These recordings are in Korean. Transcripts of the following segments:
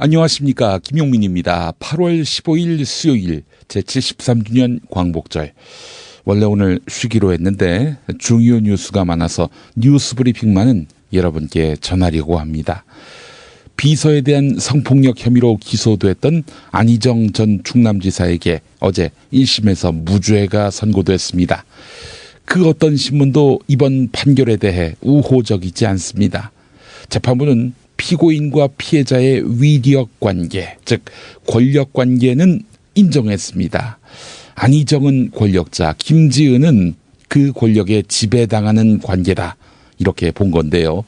안녕하십니까, 김용민입니다. 8월 15일 수요일 제73주년 광복절. 원래 오늘 쉬기로 했는데 중요 뉴스가 많아서 뉴스 브리핑만은 여러분께 전하려고 합니다. 비서에 대한 성폭력 혐의로 기소됐던 안희정 전 충남지사에게 어제 1심에서 무죄가 선고됐습니다. 그 어떤 신문도 이번 판결에 대해 우호적이지 않습니다. 재판부는 피고인과 피해자의 위력 관계, 즉 권력 관계는 인정했습니다. 안희정은 권력자, 김지은은 그 권력에 지배당하는 관계다, 이렇게 본 건데요.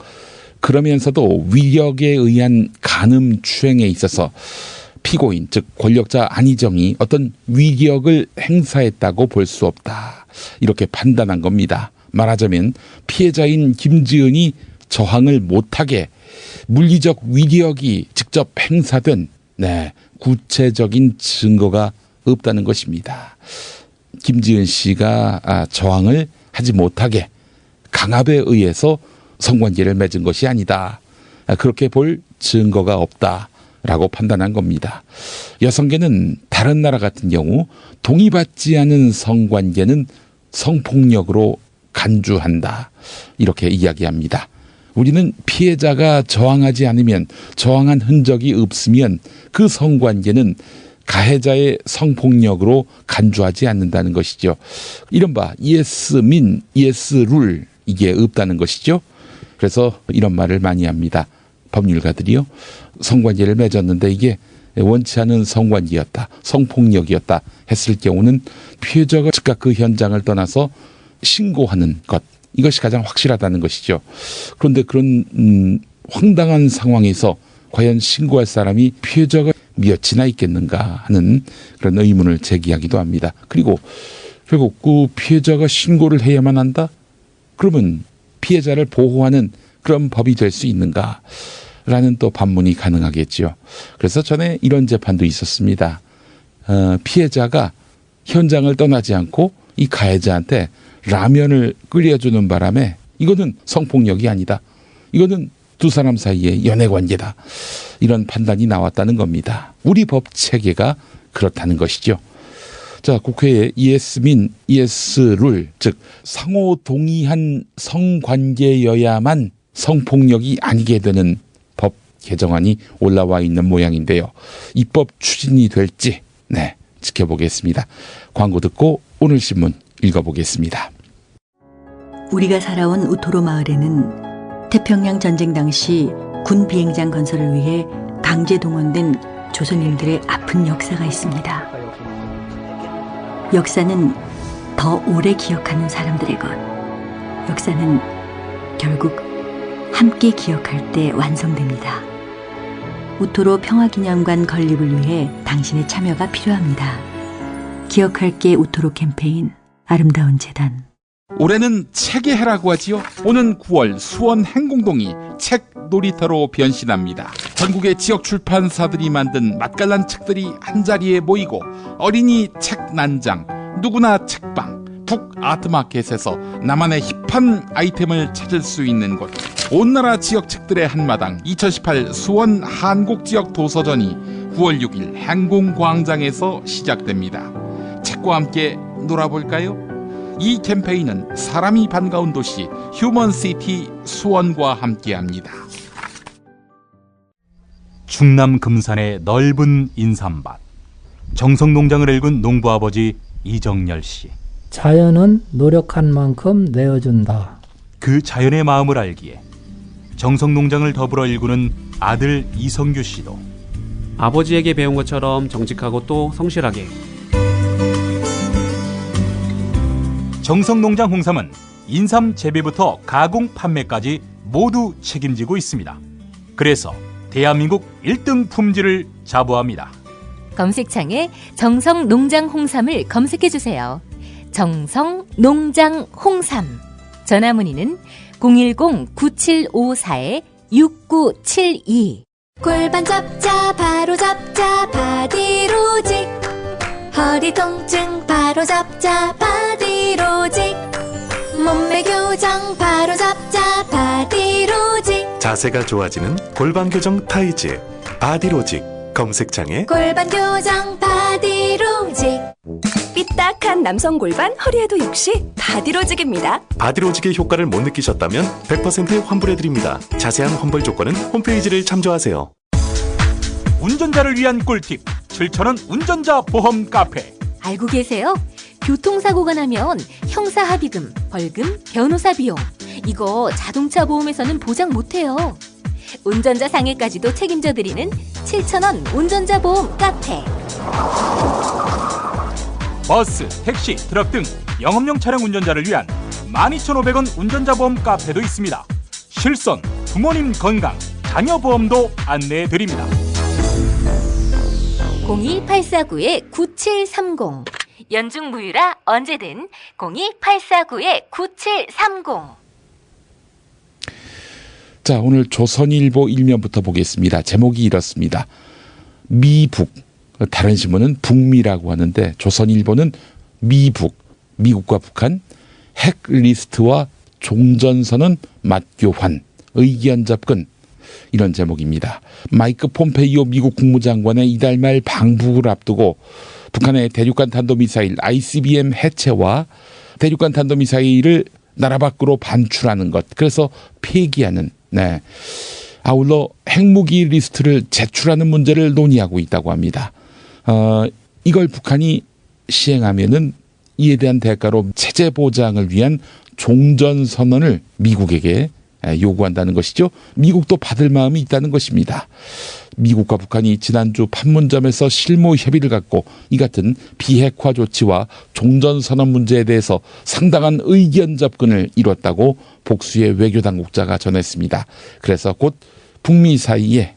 그러면서도 위력에 의한 간음 추행에 있어서 피고인, 즉 권력자 안희정이 어떤 위력을 행사했다고 볼 수 없다, 이렇게 판단한 겁니다. 말하자면 피해자인 김지은이 저항을 못하게 물리적 위력이 직접 행사된 구체적인 증거가 없다는 것입니다. 김지은 씨가 저항을 하지 못하게 강압에 의해서 성관계를 맺은 것이 아니다, 그렇게 볼 증거가 없다라고 판단한 겁니다. 여성계는 다른 나라 같은 경우 동의받지 않은 성관계는 성폭력으로 간주한다, 이렇게 이야기합니다. 우리는 피해자가 저항하지 않으면, 저항한 흔적이 없으면 그 성관계는 가해자의 성폭력으로 간주하지 않는다는 것이죠. 이른바 예스민, 예스룰, 이게 없다는 것이죠. 그래서 이런 말을 많이 합니다. 법률가들이요. 성관계를 맺었는데 이게 원치 않은 성관계였다, 성폭력이었다 했을 경우는 피해자가 즉각 그 현장을 떠나서 신고하는 것, 이것이 가장 확실하다는 것이죠. 그런데 그런 황당한 상황에서 과연 신고할 사람이 피해자가 몇이나 있겠는가 하는 그런 의문을 제기하기도 합니다. 그리고 결국 그 피해자가 신고를 해야만 한다? 그러면 피해자를 보호하는 그런 법이 될 수 있는가? 라는 또 반문이 가능하겠죠. 그래서 전에 이런 재판도 있었습니다. 피해자가 현장을 떠나지 않고 이 가해자한테 라면을 끓여주는 바람에 이거는 성폭력이 아니다, 이거는 두 사람 사이의 연애관계다, 이런 판단이 나왔다는 겁니다. 우리 법 체계가 그렇다는 것이죠. 자, 국회에 예스민, 예스룰, 즉 상호 동의한 성관계여야만 성폭력이 아니게 되는 법 개정안이 올라와 있는 모양인데요. 입법 추진이 될지 지켜보겠습니다. 광고 듣고 오늘 신문 읽어보겠습니다. 우리가 살아온 우토로 마을에는 태평양 전쟁 당시 군 비행장 건설을 위해 강제 동원된 조선인들의 아픈 역사가 있습니다. 역사는 더 오래 기억하는 사람들의 것. 역사는 결국 함께 기억할 때 완성됩니다. 우토로 평화기념관 건립을 위해 당신의 참여가 필요합니다. 기억할게 우토로 캠페인, 아름다운 재단. 올해는 책의 해라고 하지요. 오는 9월 수원 행공동이 책 놀이터로 변신합니다. 전국의 지역 출판사들이 만든 맛깔난 책들이 한자리에 모이고 어린이 책 난장, 누구나 책방, 북 아트마켓에서 나만의 힙한 아이템을 찾을 수 있는 곳, 온 나라 지역 책들의 한마당 2018 수원 한국지역 도서전이 9월 6일 행공광장에서 시작됩니다. 책과 함께 놀아볼까요? 이 캠페인은 사람이 반가운 도시 휴먼시티 수원과 함께합니다. 충남 금산의 넓은 인삼밭, 정성농장을 일군 농부아버지 이정열 씨. 자연은 노력한 만큼 내어준다. 그 자연의 마음을 알기에 정성농장을 더불어 일구는 아들 이성규 씨도 아버지에게 배운 것처럼 정직하고 또 성실하게. 정성농장 홍삼은 인삼 재배부터 가공 판매까지 모두 책임지고 있습니다. 그래서 대한민국 1등 품질을 자부합니다. 검색창에 정성농장 홍삼을 검색해주세요. 정성농장 홍삼. 전화문의는 010-9754-6972. 골반 잡자 바로 잡자 바디로직, 허리 통증 바로 잡자 바디로직, 몸매 교정 바로 잡자 바디로직. 자세가 좋아지는 골반 교정 타이즈 바디로직 검색창에 골반 교정 바디로직. 삐딱한 남성 골반 허리에도 역시 바디로직입니다. 바디로직의 효과를 못 느끼셨다면 100% 환불해드립니다. 자세한 환불 조건은 홈페이지를 참조하세요. 운전자를 위한 꿀팁 7,000원 운전자 보험 카페. 알고 계세요? 교통사고가 나면 형사합의금, 벌금, 변호사 비용 이거 자동차 보험에서는 보장 못해요. 운전자 상해까지도 책임져 드리는 7,000원 운전자 보험 카페. 버스, 택시, 트럭 등 영업용 차량 운전자를 위한 12,500원 운전자 보험 카페도 있습니다. 실손, 부모님 건강, 자녀 보험도 안내해 드립니다. 02849-9730 연중 무휴라 언제든 02849-9730. 자, 오늘 조선일보 일면부터 보겠습니다. 제목이 이렇습니다. 미북, 다른 신문은 북미라고 하는데 조선일보는 미북, 미국과 북한 핵리스트와 종전선언 맞교환, 의견 접근, 이런 제목입니다. 마이크 폼페이오 미국 국무장관의 이달 말 방북을 앞두고 북한의 대륙간 탄도미사일 ICBM 해체와 대륙간 탄도미사일을 나라 밖으로 반출하는 것, 그래서 폐기하는, 아울러 핵무기 리스트를 제출하는 문제를 논의하고 있다고 합니다. 이걸 북한이 시행하면은 이에 대한 대가로 체제 보장을 위한 종전선언을 미국에게 요구한다는 것이죠. 미국도 받을 마음이 있다는 것입니다. 미국과 북한이 지난주 판문점에서 실무 협의를 갖고 이 같은 비핵화 조치와 종전선언 문제에 대해서 상당한 의견 접근을 이뤘다고 복수의 외교당국자가 전했습니다. 그래서 곧 북미 사이에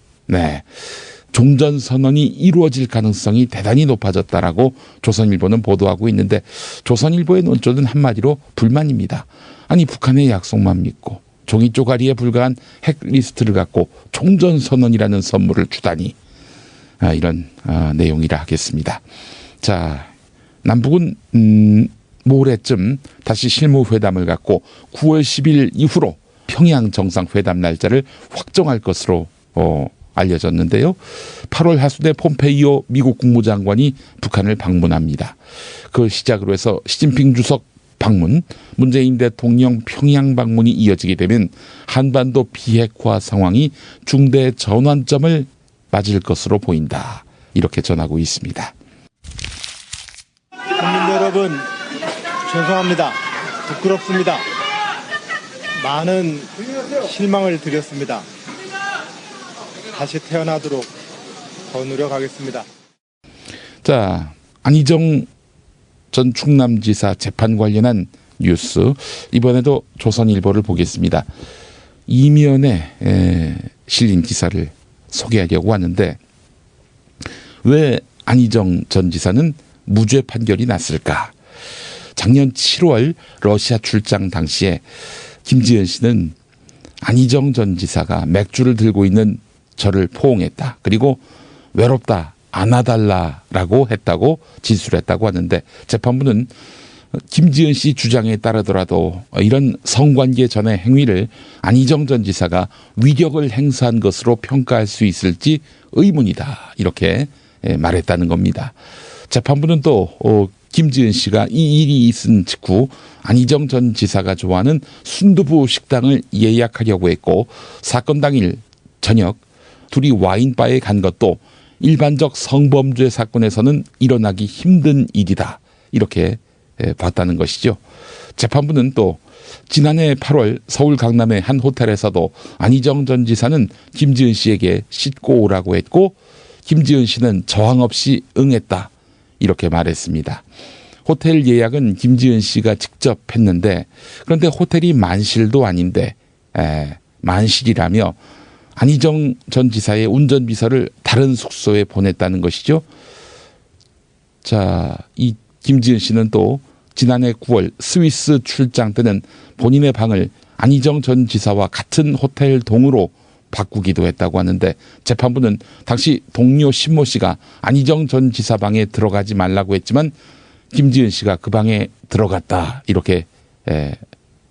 종전선언이 이루어질 가능성이 대단히 높아졌다라고 조선일보는 보도하고 있는데, 조선일보의 논조는 한마디로 불만입니다. 아니, 북한의 약속만 믿고 종이 쪼가리에 불과한 핵리스트를 갖고 종전선언이라는 선물을 주다니, 이런 내용이라 하겠습니다. 자, 남북은 모레쯤 다시 실무회담을 갖고 9월 10일 이후로 평양 정상회담 날짜를 확정할 것으로 알려졌는데요. 8월 하순에 폼페이오 미국 국무장관이 북한을 방문합니다. 그걸 시작으로 해서 시진핑 주석 방문, 문재인 대통령 평양 방문이 이어지게 되면 한반도 비핵화 상황이 중대 전환점을 맞을 것으로 보인다, 이렇게 전하고 있습니다. 국민 여러분, 죄송합니다. 부끄럽습니다. 많은 실망을 드렸습니다. 다시 태어나도록 더 노력하겠습니다. 자, 안희정 전 충남지사 재판 관련한 뉴스, 이번에도 조선일보를 보겠습니다. 이면에 실린 기사를 소개하려고 하는데, 왜 안희정 전 지사는 무죄 판결이 났을까? 작년 7월 러시아 출장 당시에 김지은 씨는 안희정 전 지사가 맥주를 들고 있는 저를 포옹했다, 그리고 외롭다, 안아달라라고 했다고 진술했다고 하는데, 재판부는 김지은 씨 주장에 따르더라도 이런 성관계 전의 행위를 안희정 전 지사가 위력을 행사한 것으로 평가할 수 있을지 의문이다, 이렇게 말했다는 겁니다. 재판부는 또 김지은 씨가 이 일이 있은 직후 안희정 전 지사가 좋아하는 순두부 식당을 예약하려고 했고, 사건 당일 저녁 둘이 와인바에 간 것도 일반적 성범죄 사건에서는 일어나기 힘든 일이다, 이렇게 봤다는 것이죠. 재판부는 또 지난해 8월 서울 강남의 한 호텔에서도 안희정 전 지사는 김지은 씨에게 씻고 오라고 했고, 김지은 씨는 저항 없이 응했다, 이렇게 말했습니다. 호텔 예약은 김지은 씨가 직접 했는데, 그런데 호텔이 만실도 아닌데 만실이라며 안희정 전 지사의 운전비서를 다른 숙소에 보냈다는 것이죠. 자, 이 김지은 씨는 또 지난해 9월 스위스 출장 때는 본인의 방을 안희정 전 지사와 같은 호텔 동으로 바꾸기도 했다고 하는데, 재판부는 당시 동료 신모 씨가 안희정 전 지사 방에 들어가지 말라고 했지만 김지은 씨가 그 방에 들어갔다, 이렇게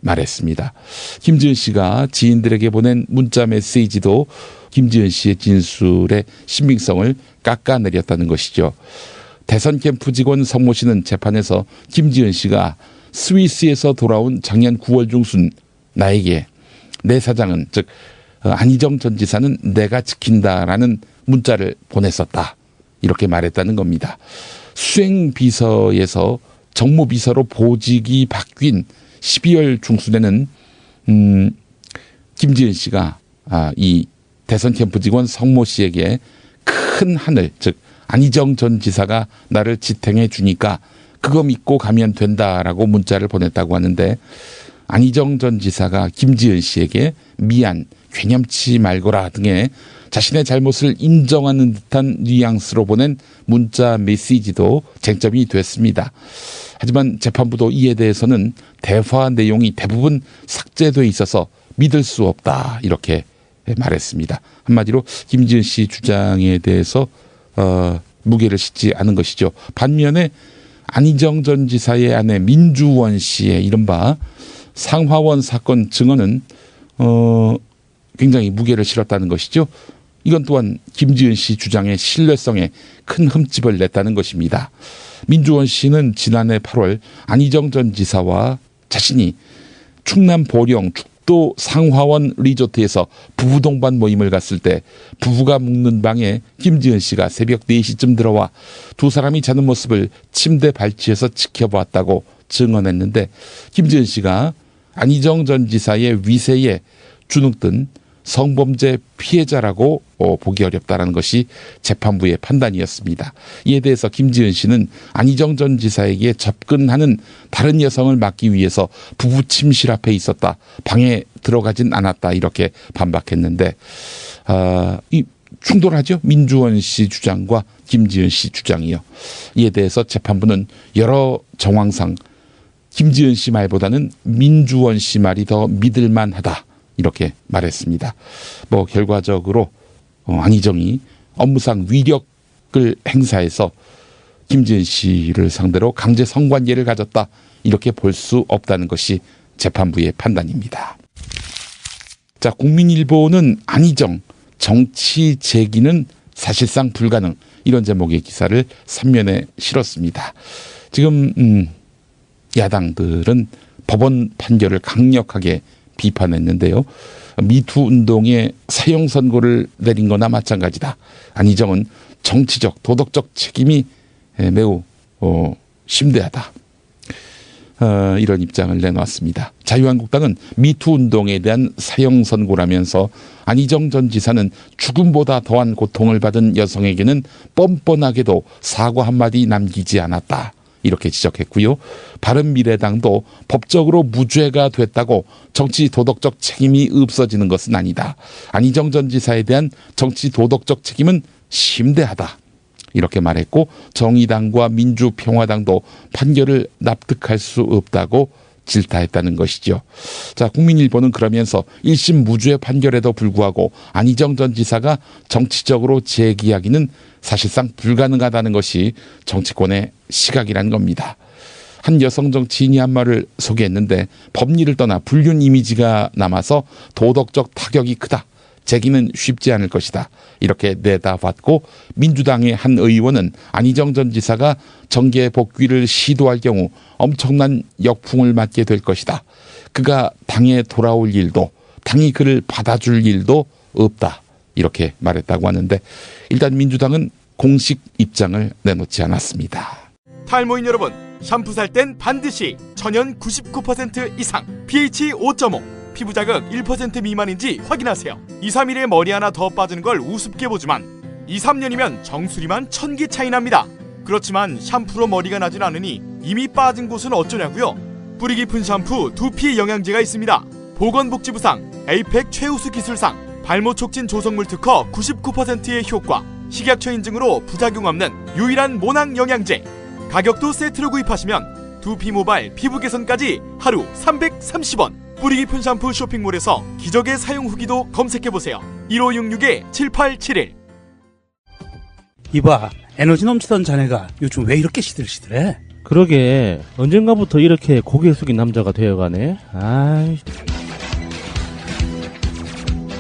말했습니다. 김지은 씨가 지인들에게 보낸 문자 메시지도 김지은 씨의 진술의 신빙성을 깎아내렸다는 것이죠. 대선 캠프 직원 성모 씨는 재판에서 김지은 씨가 스위스에서 돌아온 작년 9월 중순 나에게 내 사장은, 즉 안희정 전 지사는 내가 지킨다라는 문자를 보냈었다, 이렇게 말했다는 겁니다. 수행비서에서 정무비서로 보직이 바뀐 12월 중순에는 김지은 씨가 이 대선 캠프 직원 성모 씨에게 큰 하늘, 즉 안희정 전 지사가 나를 지탱해 주니까 그거 믿고 가면 된다라고 문자를 보냈다고 하는데, 안희정 전 지사가 김지은 씨에게 미안, 괴념치 말거라 등의 자신의 잘못을 인정하는 듯한 뉘앙스로 보낸 문자 메시지도 쟁점이 됐습니다. 하지만 재판부도 이에 대해서는 대화 내용이 대부분 삭제돼 있어서 믿을 수 없다, 이렇게 말했습니다. 한마디로 김지은 씨 주장에 대해서 무게를 싣지 않은 것이죠. 반면에 안희정 전 지사의 아내 민주원 씨의 이른바 상화원 사건 증언은 굉장히 무게를 실었다는 것이죠. 이건 또한 김지은 씨 주장의 신뢰성에 큰 흠집을 냈다는 것입니다. 민주원 씨는 지난해 8월 안희정 전 지사와 자신이 충남 보령 죽도 상화원 리조트에서 부부 동반 모임을 갔을 때 부부가 묵는 방에 김지은 씨가 새벽 4시쯤 들어와 두 사람이 자는 모습을 침대 발치에서 지켜보았다고 증언했는데, 김지은 씨가 안희정 전 지사의 위세에 주눅든 성범죄 피해자라고 보기 어렵다는 것이 재판부의 판단이었습니다. 이에 대해서 김지은 씨는 안희정 전 지사에게 접근하는 다른 여성을 막기 위해서 부부 침실 앞에 있었다, 방에 들어가진 않았다, 이렇게 반박했는데 이 충돌하죠. 민주원 씨 주장과 김지은 씨 주장이요. 이에 대해서 재판부는 여러 정황상 김지은 씨 말보다는 민주원 씨 말이 더 믿을 만하다, 이렇게 말했습니다. 결과적으로 안희정이 업무상 위력을 행사해서 김지은 씨를 상대로 강제 성관계를 가졌다, 이렇게 볼 수 없다는 것이 재판부의 판단입니다. 자, 국민일보는 안희정 정치 재기는 사실상 불가능, 이런 제목의 기사를 3면에 실었습니다. 지금 야당들은 법원 판결을 강력하게 비판했는데요. 미투 운동에 사형 선고를 내린 거나 마찬가지다. 안희정은 정치적, 도덕적 책임이 매우 심대하다. 이런 입장을 내놓았습니다. 자유한국당은 미투 운동에 대한 사형 선고라면서 안희정 전 지사는 죽음보다 더한 고통을 받은 여성에게는 뻔뻔하게도 사과 한마디 남기지 않았다, 이렇게 지적했고요. 바른미래당도 법적으로 무죄가 됐다고 정치 도덕적 책임이 없어지는 것은 아니다. 안희정 전 지사에 대한 정치 도덕적 책임은 심대하다, 이렇게 말했고, 정의당과 민주평화당도 판결을 납득할 수 없다고 질타했다는 것이죠. 자, 국민일보는 그러면서 1심 무죄 판결에도 불구하고 안희정 전 지사가 정치적으로 재기하기는 사실상 불가능하다는 것이 정치권의 시각이란 겁니다. 한 여성 정치인이 한 말을 소개했는데, 법리를 떠나 불륜 이미지가 남아서 도덕적 타격이 크다, 재기는 쉽지 않을 것이다, 이렇게 내다봤고, 민주당의 한 의원은 안희정 전 지사가 정계 복귀를 시도할 경우 엄청난 역풍을 맞게 될 것이다. 그가 당에 돌아올 일도, 당이 그를 받아줄 일도 없다, 이렇게 말했다고 하는데, 일단 민주당은 공식 입장을 내놓지 않았습니다. 탈모인 여러분, 샴푸 살 땐 반드시 천연 99% 이상, pH 5.5, 피부 자극 1% 미만인지 확인하세요. 2, 3일에 머리 하나 더 빠지는 걸 우습게 보지만 2, 3년이면 정수리만 1000개 차이 납니다. 그렇지만 샴푸로 머리가 나진 않으니 이미 빠진 곳은 어쩌냐고요? 뿌리 깊은 샴푸 두피 영양제가 있습니다. 보건복지부상, 에이펙 최우수 기술상, 발모 촉진 조성물 특허 99%의 효과, 식약처 인증으로 부작용 없는 유일한 모낭 영양제. 가격도 세트로 구입하시면 두피 모발, 피부 개선까지 하루 330원. 뿌리 깊은 샴푸 쇼핑몰에서 기적의 사용 후기도 검색해보세요. 1566-7871. 이봐, 에너지 넘치던 자네가 요즘 왜 이렇게 시들시들해? 그러게 언젠가부터 이렇게 고개 숙인 남자가 되어가네. 아이.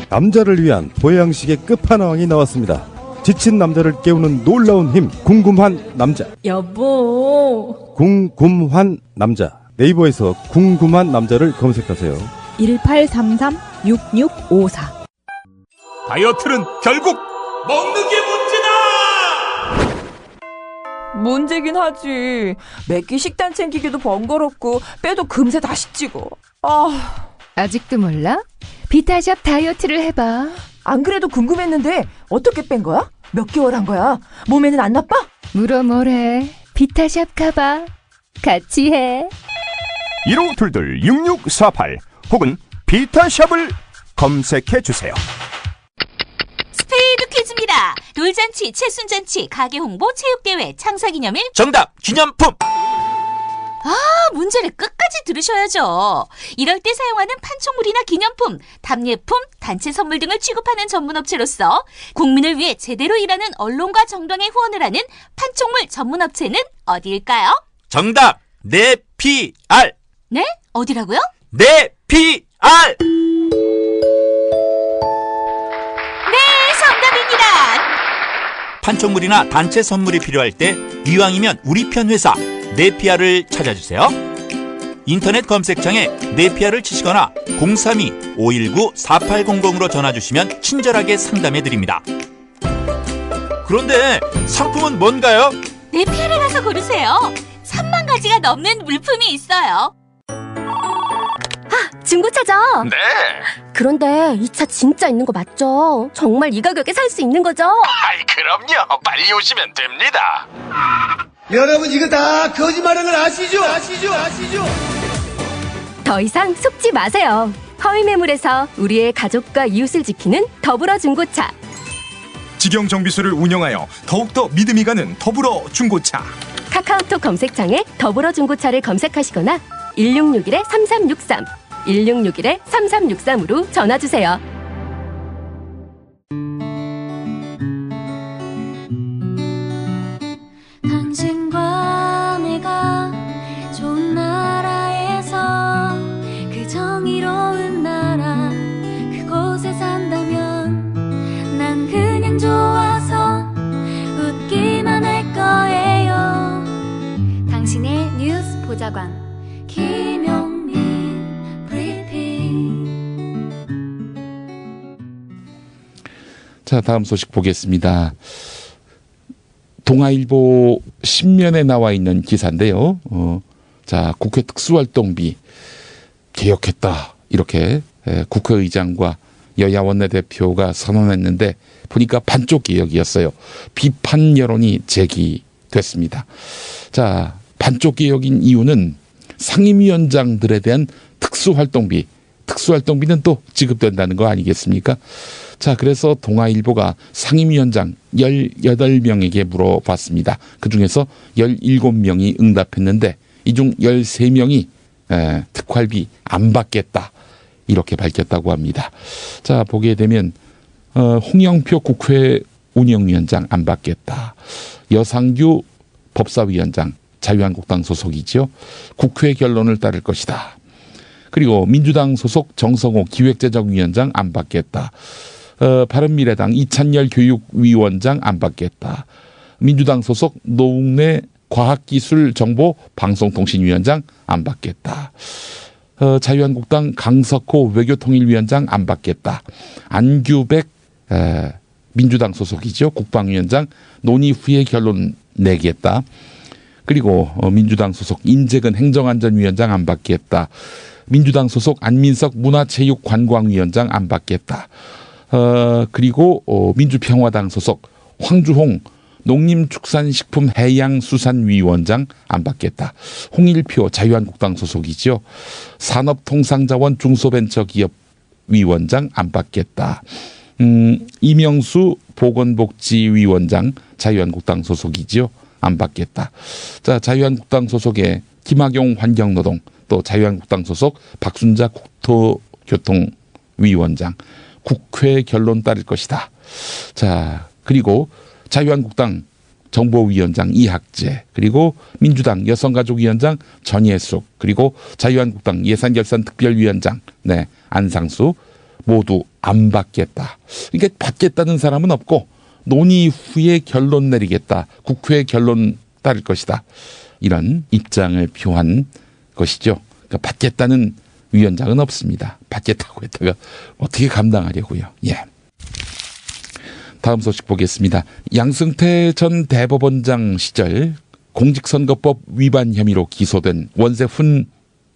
남자를 위한 보양식의 끝판왕이 나왔습니다. 지친 남자를 깨우는 놀라운 힘, 궁금한 남자. 여보. 궁금한 남자. 네이버에서 궁금한 남자를 검색하세요. 1833-6654. 다이어트는 결국 먹는 게 문제다! 문제긴 하지. 매끼 식단 챙기기도 번거롭고 빼도 금세 다시 찌고. 아직도 몰라? 비타샵 다이어트를 해봐. 안 그래도 궁금했는데 어떻게 뺀 거야? 몇 개월 한 거야? 몸에는 안 나빠? 물어 뭐래. 비타샵 가봐. 같이 해. 1522-6648 혹은 비타샵을 검색해주세요. 스피드 퀴즈입니다. 돌잔치, 칠순잔치, 가게 홍보, 체육대회, 창사기념일. 정답! 기념품! 문제를 끝까지 들으셔야죠. 이럴 때 사용하는 판촉물이나 기념품, 답례품, 단체 선물 등을 취급하는 전문업체로서 국민을 위해 제대로 일하는 언론과 정당의 후원을 하는 판촉물 전문업체는 어디일까요? 정답! 네피알! 네? 어디라고요? 네피알! 네, 정답입니다. 판촉물이나 단체 선물이 필요할 때 이왕이면 우리 편 회사 네피아를 찾아주세요. 인터넷 검색창에 네피아를 치시거나 032-519-4800으로 전화주시면 친절하게 상담해드립니다. 그런데 상품은 뭔가요? 네피아를 가서 고르세요. 3만 가지가 넘는 물품이 있어요. 중고차죠? 네. 그런데 이 차 진짜 있는 거 맞죠? 정말 이 가격에 살 수 있는 거죠? 아이, 그럼요. 빨리 오시면 됩니다. 여러분 이거 다 거짓말하는 걸 아시죠? 더 이상 속지 마세요. 허위 매물에서 우리의 가족과 이웃을 지키는 더불어 중고차. 직영 정비소를 운영하여 더욱더 믿음이 가는 더불어 중고차. 카카오톡 검색창에 더불어 중고차를 검색하시거나 1661-3363 1661-3363으로 전화주세요. 당신과 내가 좋은 나라에서 그 정의로운 나라 그곳에 산다면 난 그냥 좋아서 웃기만 할 거예요. 당신의 뉴스 보좌관 김용민 브리핑. 자, 다음 소식 보겠습니다. 동아일보 신면에 나와 있는 기사인데요. 자, 국회 특수활동비 개혁했다. 이렇게 국회의장과 여야 원내대표가 선언했는데 보니까 반쪽 개혁이었어요. 비판 여론이 제기됐습니다. 자, 반쪽 개혁인 이유는 상임위원장들에 대한 특수활동비는 또 지급된다는 거 아니겠습니까? 자, 그래서 동아일보가 상임위원장 18명에게 물어봤습니다. 그중에서 17명이 응답했는데 이 중 13명이 특활비 안 받겠다 이렇게 밝혔다고 합니다. 자, 보게 되면 홍영표 국회 운영위원장 안 받겠다. 여상규 법사위원장 자유한국당 소속이죠. 국회 결론을 따를 것이다. 그리고 민주당 소속 정성호 기획재정위원장 안 받겠다. 바른미래당 이찬열 교육위원장 안 받겠다. 민주당 소속 노웅래 과학기술정보방송통신위원장 안 받겠다. 자유한국당 강석호 외교통일위원장 안 받겠다. 안규백 민주당 소속이죠. 국방위원장 논의 후에 결론 내겠다. 그리고 민주당 소속 인재근 행정안전위원장 안 받겠다. 민주당 소속 안민석 문화체육관광위원장 안 받겠다. 그리고 민주평화당 소속 황주홍 농림축산식품해양수산위원장 안 받겠다. 홍일표 자유한국당 소속이죠. 산업통상자원 중소벤처기업위원장 안 받겠다. 이명수 보건복지위원장 자유한국당 소속이죠. 안 받겠다. 자, 자유한국당 소속의 김학용 환경노동, 또 자유한국당 소속 박순자 국토교통위원장 국회 결론 따를 것이다. 자, 그리고 자유한국당 정보위원장 이학재, 그리고 민주당 여성가족위원장 전예숙, 그리고 자유한국당 예산결산특별위원장 안상수 모두 안 받겠다. 이게 받겠다는 사람은 없고 논의 후에 결론 내리겠다. 국회 결론 따를 것이다. 이런 입장을 표한 것이죠. 그러니까 받겠다는 위원장은 없습니다. 받겠다고 했다가 어떻게 감당하려고요. 예. 다음 소식 보겠습니다. 양승태 전 대법원장 시절 공직선거법 위반 혐의로 기소된 원세훈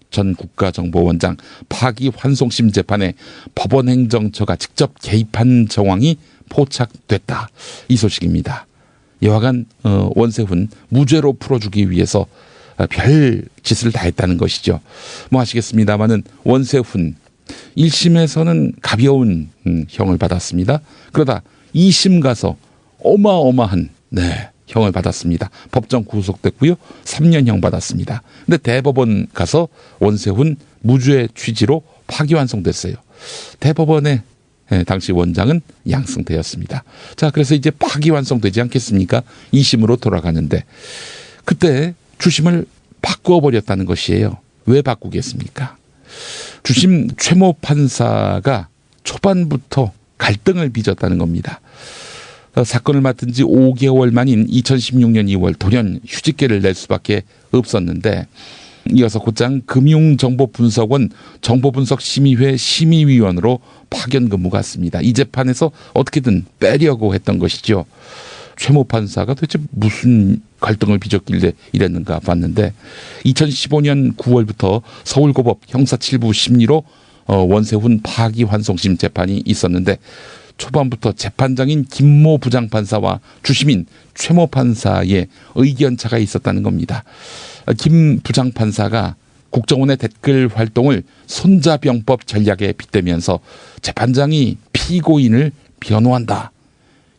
전 국가정보원장 파기환송심 재판에 법원행정처가 직접 개입한 정황이 포착됐다. 이 소식입니다. 여하간 원세훈 무죄로 풀어주기 위해서 별 짓을 다 했다는 것이죠. 뭐 아시겠습니다마는 원세훈 1심에서는 가벼운 형을 받았습니다. 그러다 2심 가서 어마어마한 형을 받았습니다. 법정 구속됐고요. 3년형 받았습니다. 근데 대법원 가서 원세훈 무죄 취지로 파기환송됐어요. 대법원의 당시 원장은 양승태였습니다. 자, 그래서 이제 파기환송되지 않겠습니까? 2심으로 돌아가는데 그때 주심을 바꿔버렸다는 것이에요. 왜 바꾸겠습니까? 주심 최모 판사가 초반부터 갈등을 빚었다는 겁니다. 사건을 맡은 지 5개월 만인 2016년 2월 돌연 휴직계를 낼 수밖에 없었는데 이어서 곧장 금융정보분석원 정보분석심의회 심의위원으로 파견 근무 갔습니다. 이 재판에서 어떻게든 빼려고 했던 것이죠. 최모 판사가 도대체 무슨 갈등을 빚었길래 이랬는가 봤는데 2015년 9월부터 서울고법 형사 7부 심리로 원세훈 파기환송심 재판이 있었는데 초반부터 재판장인 김모 부장판사와 주심인 최모 판사의 의견차가 있었다는 겁니다. 김 부장판사가 국정원의 댓글 활동을 손자병법 전략에 빗대면서 재판장이 피고인을 변호한다.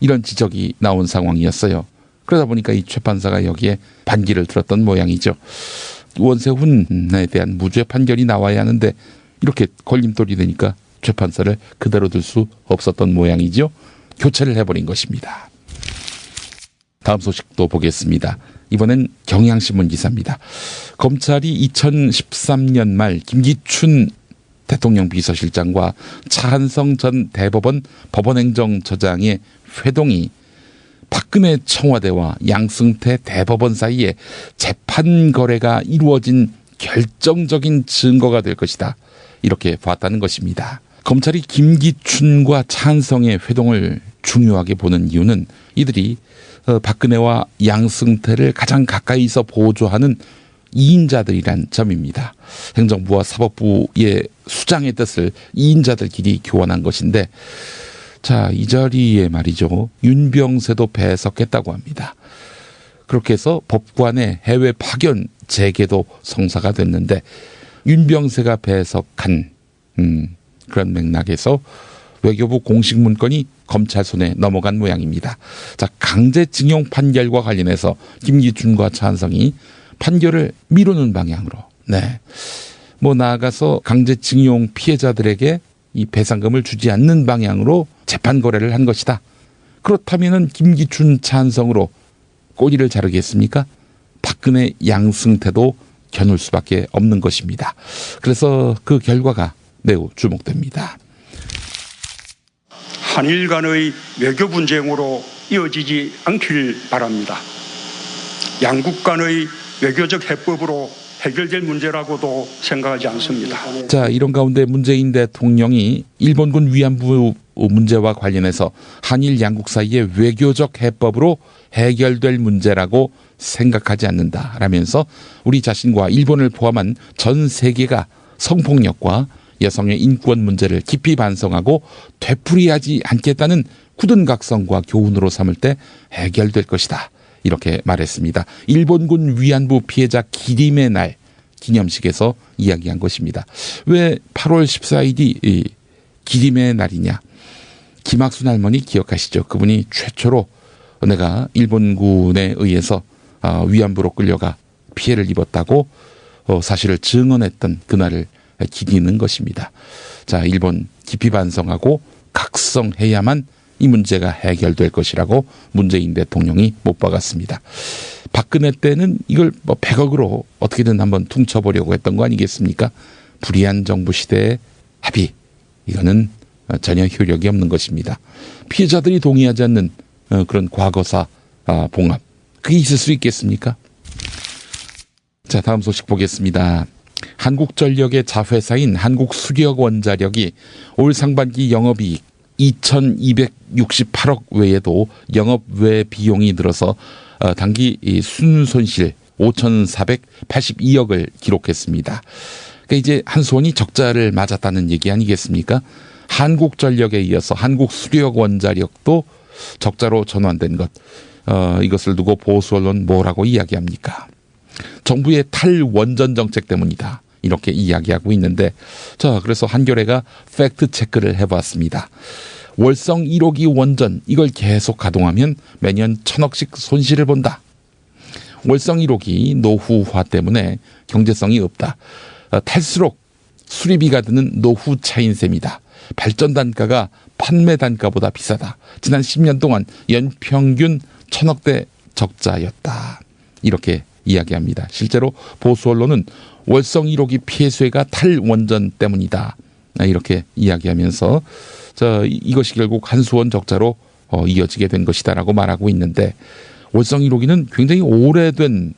이런 지적이 나온 상황이었어요. 그러다 보니까 이 최 판사가 여기에 반기를 들었던 모양이죠. 원세훈에 대한 무죄 판결이 나와야 하는데 이렇게 걸림돌이 되니까 최 판사를 그대로 둘 수 없었던 모양이죠. 교체를 해버린 것입니다. 다음 소식도 보겠습니다. 이번엔 경향신문 기사입니다. 검찰이 2013년 말 김기춘 대통령 비서실장과 차한성 전 대법원 법원행정처장의 회동이 박근혜 청와대와 양승태 대법원 사이에 재판 거래가 이루어진 결정적인 증거가 될 것이다. 이렇게 봤다는 것입니다. 검찰이 김기춘과 차한성의 회동을 중요하게 보는 이유는 이들이 박근혜와 양승태를 가장 가까이서 보조하는 2인자들이란 점입니다. 행정부와 사법부의 수장의 뜻을 2인자들끼리 교환한 것인데 자, 이 자리에 말이죠. 윤병세도 배석했다고 합니다. 그렇게 해서 법관의 해외 파견 재개도 성사가 됐는데 윤병세가 배석한 그런 맥락에서 외교부 공식 문건이 검찰 손에 넘어간 모양입니다. 자, 강제징용 판결과 관련해서 김기춘과 차한성이 판결을 미루는 방향으로 뭐 나아가서 강제징용 피해자들에게 이 배상금을 주지 않는 방향으로 재판 거래를 한 것이다. 그렇다면은 김기춘 찬성으로 꼬리를 자르겠습니까? 박근혜 양승태도 겨눌 수밖에 없는 것입니다. 그래서 그 결과가 매우 주목됩니다. 한일 간의 외교 분쟁으로 이어지지 않길 바랍니다. 양국 간의 외교적 해법으로 해결될 문제라고도 생각하지 않습니다. 자, 이런 가운데 문재인 대통령이 일본군 위안부 문제와 관련해서 한일 양국 사이의 외교적 해법으로 해결될 문제라고 생각하지 않는다라면서 우리 자신과 일본을 포함한 전 세계가 성폭력과 여성의 인권 문제를 깊이 반성하고 되풀이하지 않겠다는 굳은 각성과 교훈으로 삼을 때 해결될 것이다. 이렇게 말했습니다. 일본군 위안부 피해자 기림의 날 기념식에서 이야기한 것입니다. 왜 8월 14일이 기림의 날이냐. 김학순 할머니 기억하시죠? 그분이 최초로 내가 일본군에 의해서 위안부로 끌려가 피해를 입었다고 사실을 증언했던 그날을 기리는 것입니다. 자, 일본 깊이 반성하고 각성해야만 이 문제가 해결될 것이라고 문재인 대통령이 못 박았습니다. 박근혜 때는 이걸 100억으로 어떻게든 한번 퉁쳐보려고 했던 거 아니겠습니까? 불의한 정부 시대의 합의, 이거는 전혀 효력이 없는 것입니다. 피해자들이 동의하지 않는 그런 과거사 봉합, 그게 있을 수 있겠습니까? 자, 다음 소식 보겠습니다. 한국전력의 자회사인 한국수력원자력이 올 상반기 영업이익 2,268억 외에도 영업외 비용이 늘어서 단기 순손실 5,482억을 기록했습니다. 그러니까 이제 한수원이 적자를 맞았다는 얘기 아니겠습니까? 한국전력에 이어서 한국수력원자력도 적자로 전환된 것, 이것을 두고 보수 언론 뭐라고 이야기합니까? 정부의 탈원전 정책 때문이다, 이렇게 이야기하고 있는데, 자, 그래서 한겨레가 팩트 체크를 해봤습니다. 월성 1호기 원전, 이걸 계속 가동하면 매년 1,000억씩 손실을 본다. 월성 1호기 노후화 때문에 경제성이 없다. 탈수록 수리비가 드는 노후 차인 셈이다. 발전 단가가 판매 단가보다 비싸다. 지난 10년 동안 연평균 1,000억대 적자였다, 이렇게 이야기합니다. 실제로 보수 언론은 월성 1호기 폐쇄가 탈원전 때문이다, 이렇게 이야기하면서 이것이 결국 한수원 적자로 이어지게 된 것이다라고 말하고 있는데, 월성 1호기는 굉장히 오래된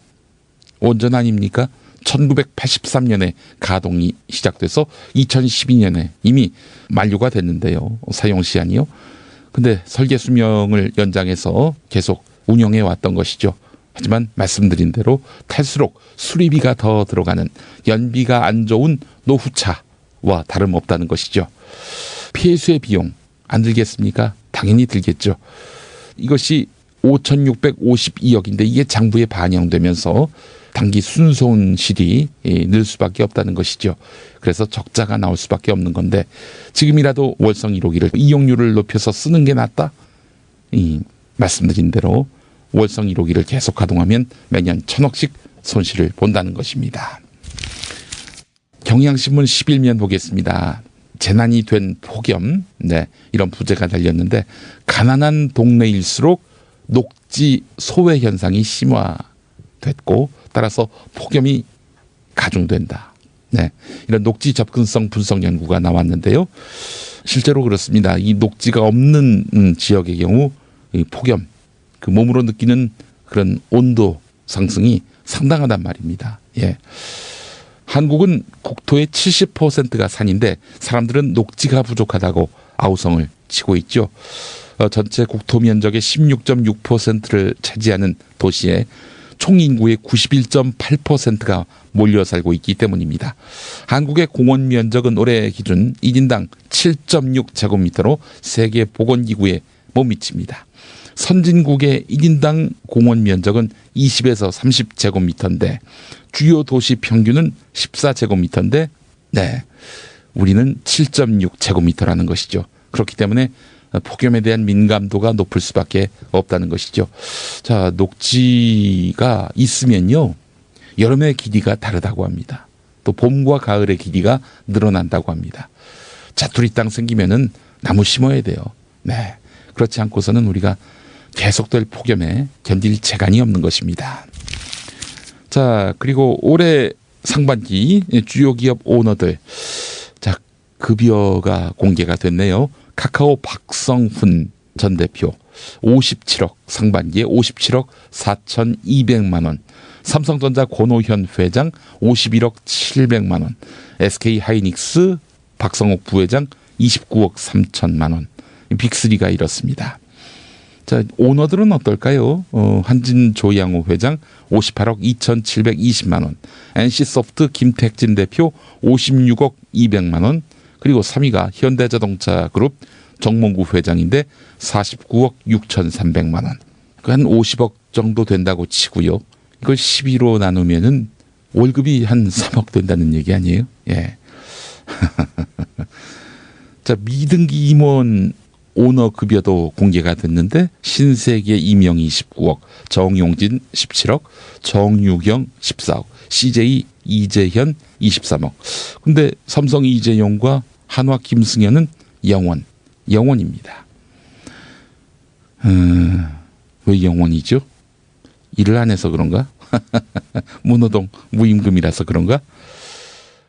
원전 아닙니까? 1983년에 가동이 시작돼서 2012년에 이미 만료가 됐는데요. 사용 시한이요. 근데 설계 수명을 연장해서 계속 운영해 왔던 것이죠. 하지만 말씀드린 대로 탈수록 수리비가 더 들어가는 연비가 안 좋은 노후차와 다름없다는 것이죠. 폐쇄 비용 안 들겠습니까? 당연히 들겠죠. 이것이 5,652억인데 이게 장부에 반영되면서 단기 순손실이 늘 수밖에 없다는 것이죠. 그래서 적자가 나올 수밖에 없는 건데, 지금이라도 월성 1호기를 이용률을 높여서 쓰는 게 낫다? 말씀드린 대로 월성 1호기를 계속 가동하면 매년 1,000억씩 손실을 본다는 것입니다. 경향신문 11면 보겠습니다. 재난이 된 폭염, 이런 부제가 달렸는데, 가난한 동네일수록 녹지 소외 현상이 심화됐고 따라서 폭염이 가중된다. 이런 녹지 접근성 분석 연구가 나왔는데요. 실제로 그렇습니다. 이 녹지가 없는 지역의 경우 이 폭염, 그 몸으로 느끼는 그런 온도 상승이 상당하단 말입니다. 한국은 국토의 70%가 산인데 사람들은 녹지가 부족하다고 아우성을 치고 있죠. 전체 국토 면적의 16.6%를 차지하는 도시에 총 인구의 91.8%가 몰려 살고 있기 때문입니다. 한국의 공원 면적은 올해 기준 1인당 7.6제곱미터로 세계 보건기구에 못 미칩니다. 선진국의 1인당 공원 면적은 20에서 30제곱미터인데 주요 도시 평균은 14제곱미터인데 우리는 7.6제곱미터라는 것이죠. 그렇기 때문에 폭염에 대한 민감도가 높을 수밖에 없다는 것이죠. 자, 녹지가 있으면요, 여름의 길이가 다르다고 합니다. 또 봄과 가을의 길이가 늘어난다고 합니다. 자투리 땅 생기면은 나무 심어야 돼요. 그렇지 않고서는 우리가 계속될 폭염에 견딜 재간이 없는 것입니다. 자, 그리고 올해 상반기 주요 기업 오너들, 자, 급여가 공개가 됐네요. 카카오 박성훈 전 대표 57억, 상반기에 57억 4,200만 원, 삼성전자 권오현 회장 51억 700만 원, SK 하이닉스 박성옥 부회장 29억 3천만 원, 빅3가 이렇습니다. 자, 오너들은 어떨까요? 한진조양호 회장 58억 2,720만 원, NC소프트 김택진 대표 56억 200만 원, 그리고 3위가 현대자동차 그룹 정몽구 회장인데 49억 6,300만 원. 한 50억 정도 된다고 치고요. 이걸 12로 나누면은 월급이 한 3억 된다는 얘기 아니에요? 자, 미등기 임원 오너 급여도 공개가 됐는데 신세계 이명희 19억, 정용진 17억, 정유경 14억, CJ 이재현 23억. 근데 삼성 이재용과 한화 김승현은 영원입니다. 왜 영원이죠? 일을 안 해서 그런가? 무노동 무임금이라서 그런가?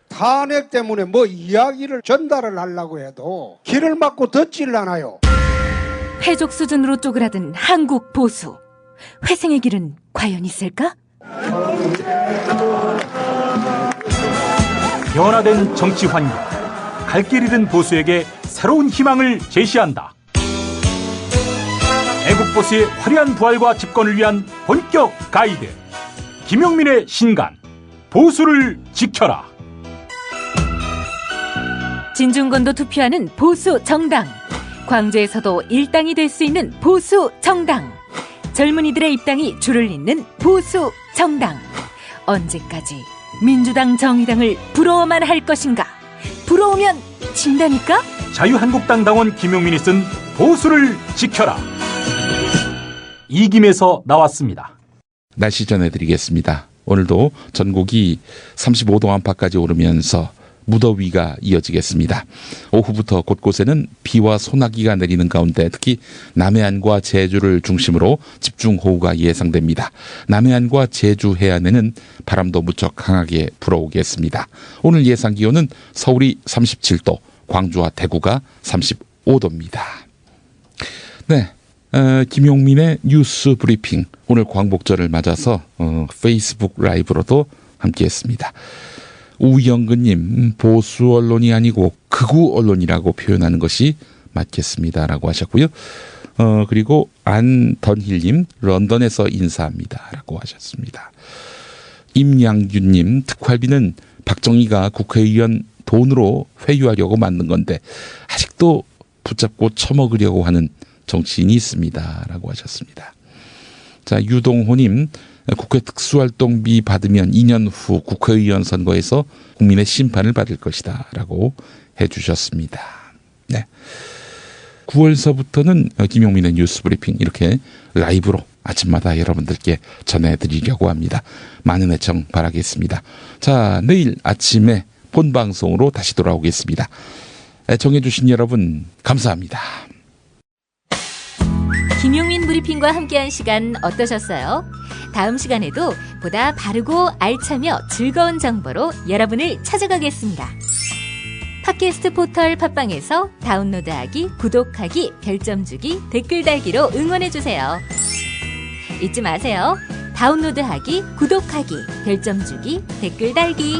탄핵 때문에 뭐 이야기를 전달을 하려고 해도 길을 막고 듣질 않아요. 회족 수준으로 쪼그라든 한국 보수. 회생의 길은 과연 있을까? 변화된 정치 환경, 갈 길 잃은 보수에게 새로운 희망을 제시한다. 애국 보수의 화려한 부활과 집권을 위한 본격 가이드, 김용민의 신간, 보수를 지켜라. 진중권도 투표하는 보수 정당. 광주에서도 일당이 될 수 있는 보수 정당. 젊은이들의 입당이 줄을 잇는 보수 정당. 언제까지 민주당 정의당을 부러워만 할 것인가? 부러우면 진다니까? 자유한국당 당원 김용민이 쓴 보수를 지켜라. 이김에서 나왔습니다. 날씨 전해드리겠습니다. 오늘도 전국이 35도 안팎까지 오르면서 무더위가 이어지겠습니다. 오후부터 곳곳에는 비와 소나기가 내리는 가운데 특히 남해안과 제주를 중심으로 집중호우가 예상됩니다. 남해안과 제주 해안에는 바람도 무척 강하게 불어오겠습니다. 오늘 예상 기온은 서울이 37도, 광주와 대구가 35도입니다. 네, 김용민의 뉴스 브리핑, 오늘 광복절을 맞아서 페이스북 라이브로도 함께했습니다. 우영근님, 보수 언론이 아니고 극우 언론이라고 표현하는 것이 맞겠습니다라고 하셨고요. 그리고 안던힐님, 런던에서 인사합니다라고 하셨습니다. 임양균님, 특활비는 박정희가 국회의원 돈으로 회유하려고 만든 건데 아직도 붙잡고 처먹으려고 하는 정치인이 있습니다라고 하셨습니다. 자, 유동호님, 국회 특수활동비 받으면 2년 후 국회의원 선거에서 국민의 심판을 받을 것이다 라고 해주셨습니다. 네, 9월서부터는 김용민의 뉴스브리핑 이렇게 라이브로 아침마다 여러분들께 전해드리려고 합니다. 많은 애청 바라겠습니다. 자, 내일 아침에 본방송으로 다시 돌아오겠습니다. 애청해주신 여러분 감사합니다. 김용민 브리핑과 함께한 시간 어떠셨어요? 다음 시간에도 보다 바르고 알차며 즐거운 정보로 여러분을 찾아가겠습니다. 팟캐스트 포털 팟빵에서 다운로드하기, 구독하기, 별점 주기, 댓글 달기로 응원해주세요. 잊지 마세요. 다운로드하기, 구독하기, 별점 주기, 댓글 달기.